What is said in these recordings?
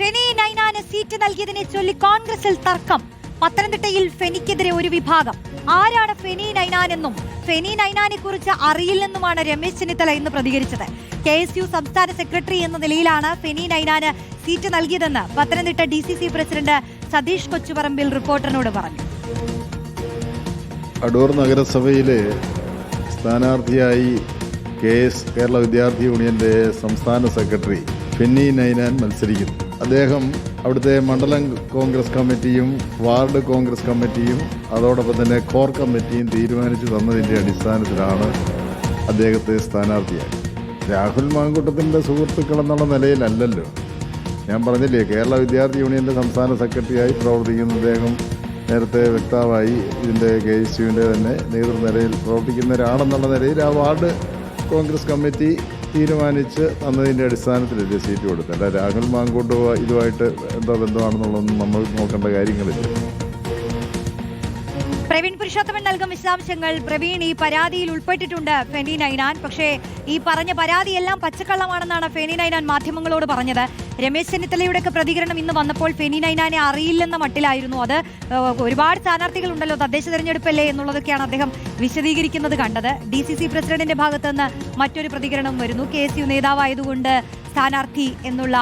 Feni Ninan seat നൽകിയതിനെ ചൊല്ലി കോൺഗ്രസിൽ തർക്കം. പത്തനംതിട്ടയിൽ ഫെനിക്കെതിരെ ഒരു വിഭാഗം. ആരാണ് ഫെനി നൈനാൻ എന്നും ഫെനി നൈനാനെ കുറിച്ച് അറിയില്ലെന്നുമാണ് രമേശ് ചെന്നിത്തല ഇന്ന് പ്രതികരിച്ചത്. KSU സംസ്ഥാന സെക്രട്ടറി എന്ന നിലയിലാണ് ഫെനി നൈനാന് സീറ്റ് നൽകിയതെന്ന് പത്തനംതിട്ട DCC പ്രസിഡന്റ് സതീഷ് കൊച്ചുപറമ്പിൽ റിപ്പോർട്ടറിനോട് പറഞ്ഞു. അടൂർ നഗരസഭയിലെ സ്ഥാനാർത്ഥിയായി കേരള വിദ്യാർത്ഥി യൂണിയന്റെ സംസ്ഥാന സെക്രട്ടറി ഫെനി നൈനാൻ മത്സരിക്കുന്നു. അദ്ദേഹം അവിടുത്തെ മണ്ഡലം കോൺഗ്രസ് കമ്മിറ്റിയും വാർഡ് കോൺഗ്രസ് കമ്മിറ്റിയും അതോടൊപ്പം തന്നെ കോർ കമ്മിറ്റിയും തീരുമാനിച്ചു തന്നതിൻ്റെ അടിസ്ഥാനത്തിലാണ് അദ്ദേഹത്തെ സ്ഥാനാർത്ഥിയായി. രാഹുൽ മാങ്കൂട്ടത്തിൻ്റെ സുഹൃത്തുക്കളെന്നുള്ള നിലയിലല്ലല്ലോ. ഞാൻ പറഞ്ഞില്ലേ, കേരള വിദ്യാർത്ഥി യൂണിയൻ്റെ സംസ്ഥാന സെക്രട്ടറിയായി പ്രവർത്തിക്കുന്ന അദ്ദേഹം നേരത്തെ വ്യക്തമായി ഇതിൻ്റെ KSUവിൻ്റെ തന്നെ നേതൃനിരയിൽ പ്രവർത്തിക്കുന്ന ഒരാളെന്നുള്ള നിലയിൽ ആ വാർഡ് കോൺഗ്രസ് കമ്മിറ്റി തീരുമാനിച്ച് തന്നതിൻ്റെ അടിസ്ഥാനത്തിലല്ലേ സീറ്റ് കൊടുത്തത്. അല്ല രാഹുൽ മാങ്കൂട്ട് ഇതുമായിട്ട് എന്താ ബന്ധമാണെന്നുള്ളതൊന്നും നമ്മൾ നോക്കേണ്ട കാര്യങ്ങളില്ല. പ്രവീൺ പുരുഷോത്തമൻ നൽകും വിശദാംശങ്ങൾ. പ്രവീൺ, ഈ പരാതിയിൽ ഉൾപ്പെട്ടിട്ടുണ്ട് ഫെനി നൈനാൻ. പക്ഷേ ഈ പറഞ്ഞ പരാതിയെല്ലാം പച്ചക്കള്ളമാണെന്നാണ് ഫെനി നൈനാൻ മാധ്യമങ്ങളോട് പറഞ്ഞത്. രമേശ് ചെന്നിത്തലയുടെയൊക്കെ പ്രതികരണം ഇന്ന് വന്നപ്പോൾ ഫെനി നൈനാനെ അറിയില്ലെന്ന മട്ടിലായിരുന്നു. അത് ഒരുപാട് സ്ഥാനാർത്ഥികളുണ്ടല്ലോ, തദ്ദേശ തെരഞ്ഞെടുപ്പല്ലേ എന്നുള്ളതൊക്കെയാണ് അദ്ദേഹം വിശദീകരിക്കുന്നത് കണ്ടത്. DCC പ്രസിഡന്റിന്റെ ഭാഗത്ത് നിന്ന് മറ്റൊരു പ്രതികരണം വരുന്നു. KSU നേതാവായതുകൊണ്ട് സ്ഥാനാർത്ഥി എന്നുള്ള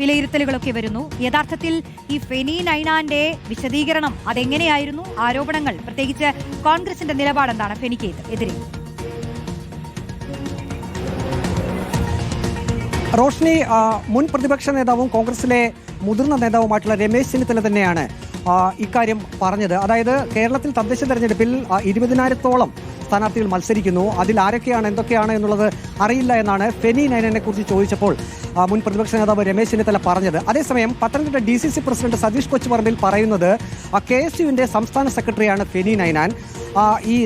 വിലയിരുത്തലുകളൊക്കെ വരുന്നു. യഥാർത്ഥത്തിൽ ഈ ഫെനി നൈനാന്റെ വിശദീകരണം അതെങ്ങനെയായിരുന്നു? ആരോപണങ്ങൾ, പ്രത്യേകിച്ച് കോൺഗ്രസിന്റെ നിലപാടെന്താണ് ഫെനിക്ക് എതിരെ? റോഷ്നി, മുൻ പ്രതിപക്ഷ നേതാവും കോൺഗ്രസിലെ മുതിർന്ന നേതാവുമായിട്ടുള്ള രമേശ് ചെന്നിത്തല തന്നെയാണ് ഇക്കാര്യം പറഞ്ഞത്. അതായത് കേരളത്തിൽ തദ്ദേശ തെരഞ്ഞെടുപ്പിൽ 20,000-ഓളം സ്ഥാനാർത്ഥികൾ മത്സരിക്കുന്നു. അതിൽ ആരൊക്കെയാണ് എന്തൊക്കെയാണ് എന്നുള്ളത് അറിയില്ല എന്നാണ് ഫെനി നൈനാനെ കുറിച്ച് ചോദിച്ചപ്പോൾ മുൻ പ്രതിപക്ഷ നേതാവ് രമേശ് ചെന്നിത്തല പറഞ്ഞത്. അതേസമയം പത്തനംതിട്ട DCC പ്രസിഡന്റ് സതീഷ് കൊച്ചുപറമ്പിൽ പറയുന്നത് KSUവിന്റെ സംസ്ഥാന സെക്രട്ടറിയാണ് ഫെനി നൈനാൻ. ഈ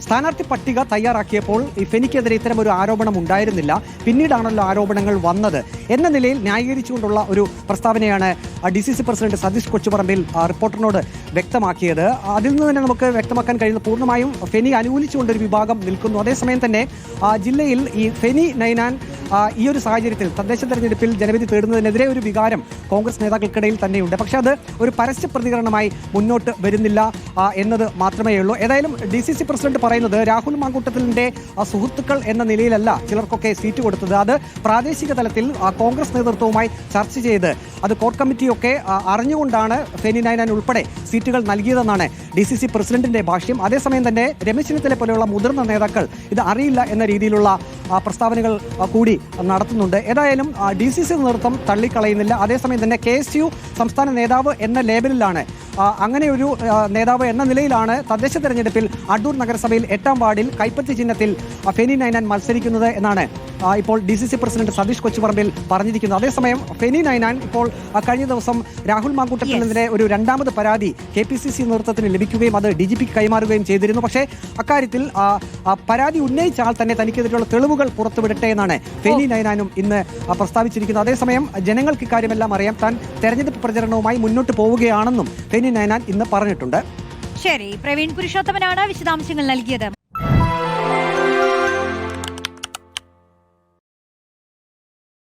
സ്ഥാനാർത്ഥി പട്ടിക തയ്യാറാക്കിയപ്പോൾ ഈ ഫെനിക്കെതിരെ ഇത്തരം ഒരു ആരോപണം ഉണ്ടായിരുന്നില്ല, പിന്നീടാണല്ലോ ആരോപണങ്ങൾ വന്നത് എന്ന നിലയിൽ ന്യായീകരിച്ചുകൊണ്ടുള്ള ഒരു പ്രസ്താവനയാണ് DCC പ്രസിഡന്റ് സതീഷ് കൊച്ചുപറമ്പിൽ റിപ്പോർട്ടറിനോട് വ്യക്തമാക്കിയത്. അതിൽ നിന്ന് തന്നെ നമുക്ക് വ്യക്തമാക്കാൻ കഴിയുന്നത് പൂർണ്ണമായും ഫെനി അനുകൂലിച്ചുകൊണ്ടൊരു വിഭാഗം നിൽക്കുന്നു. അതേസമയം തന്നെ ജില്ലയിൽ ഈ ഫെനി നൈനാൻ ഈ ഒരു സാഹചര്യത്തിൽ തദ്ദേശ തെരഞ്ഞെടുപ്പിൽ ജനവിധി തേടുന്നതിനെതിരെ ഒരു വികാരം കോൺഗ്രസ് നേതാക്കൾക്കിടയിൽ തന്നെയുണ്ട്. പക്ഷേ അത് ഒരു പരസ്യ പ്രതികരണമായി മുന്നോട്ട് വരുന്നില്ല എന്നത് മാത്രമേ ഉള്ളൂ. ഏതായാലും DCC പ്രസിഡന്റ് പറയുന്നത് രാഹുൽ മാങ്കൂട്ടത്തിലിന്റെ സുഹൃത്തുക്കൾ എന്ന നിലയിലല്ല ചിലർക്കൊക്കെ സീറ്റ് കൊടുത്തത്. അത് പ്രാദേശിക തലത്തിൽ കോൺഗ്രസ് നേതൃത്വവുമായി ചർച്ച ചെയ്ത് അത് കോർ കമ്മിറ്റിയൊക്കെ അറിഞ്ഞുകൊണ്ടാണ് ഫെനി നൈനാൻ ഉൾപ്പെടെ സീറ്റുകൾ നൽകിയതെന്നാണ് DCC പ്രസിഡന്റിന്റെ ഭാഷ്യം. അതേസമയം തന്നെ രമേശ് ചെന്നിത്തല പോലെയുള്ള മുതിർന്ന നേതാക്കൾ ഇത് അറിയില്ല എന്ന രീതിയിലുള്ള പ്രസ്താവനകൾ കൂടി നടത്തുന്നുണ്ട്. ഏതായാലും DCC നേതൃത്വം തള്ളിക്കളയുന്നില്ല. അതേസമയം തന്നെ KSU സംസ്ഥാന നേതാവ് എന്ന ലേബലിലാണ്, അങ്ങനെ ഒരു നേതാവ് എന്ന നിലയിലാണ് തദ്ദേശ തെരഞ്ഞെടുപ്പിൽ അടൂർ നഗരസഭയിൽ 8-ാം വാർഡിൽ കൈപ്പത്തി ചിഹ്നത്തിൽ ഫെനി നൈനാൻ മത്സരിക്കുന്നത് എന്നാണ് ഇപ്പോൾ DCC പ്രസിഡന്റ് സതീഷ് കൊച്ചുപറമ്പിൽ പറഞ്ഞിരിക്കുന്നത്. അതേസമയം ഫെനി നൈനാൻ ഇപ്പോൾ കഴിഞ്ഞ ദിവസം രാഹുൽ മാങ്കൂട്ടത്തിനെതിരെ ഒരു 2ാമത് പരാതി KPCC നേതൃത്വത്തിന് ലഭിക്കുകയും അത് DGPക്ക് കൈമാറുകയും ചെയ്തിരുന്നു. പക്ഷേ അക്കാര്യത്തിൽ പരാതി ഉന്നയിച്ച ആൾ തന്നെ തനിക്കെതിരെയുള്ള തെളിവുകൾ പുറത്തുവിടട്ടെ എന്നാണ് ഫെനി നൈനാനും ഇന്ന് പ്രസ്താവിച്ചിരിക്കുന്നത്. അതേസമയം ജനങ്ങൾക്ക് ഇക്കാര്യമെല്ലാം അറിയാം, താൻ തെരഞ്ഞെടുപ്പ് പ്രചരണവുമായി മുന്നോട്ട് പോവുകയാണെന്നും ഫെനി നൈനാൻ ഇന്ന് പറഞ്ഞിട്ടുണ്ട്. ശരി, പ്രവീൺ പുരുഷോത്തമനാണ് വിശദാംശങ്ങൾ നൽകിയത്.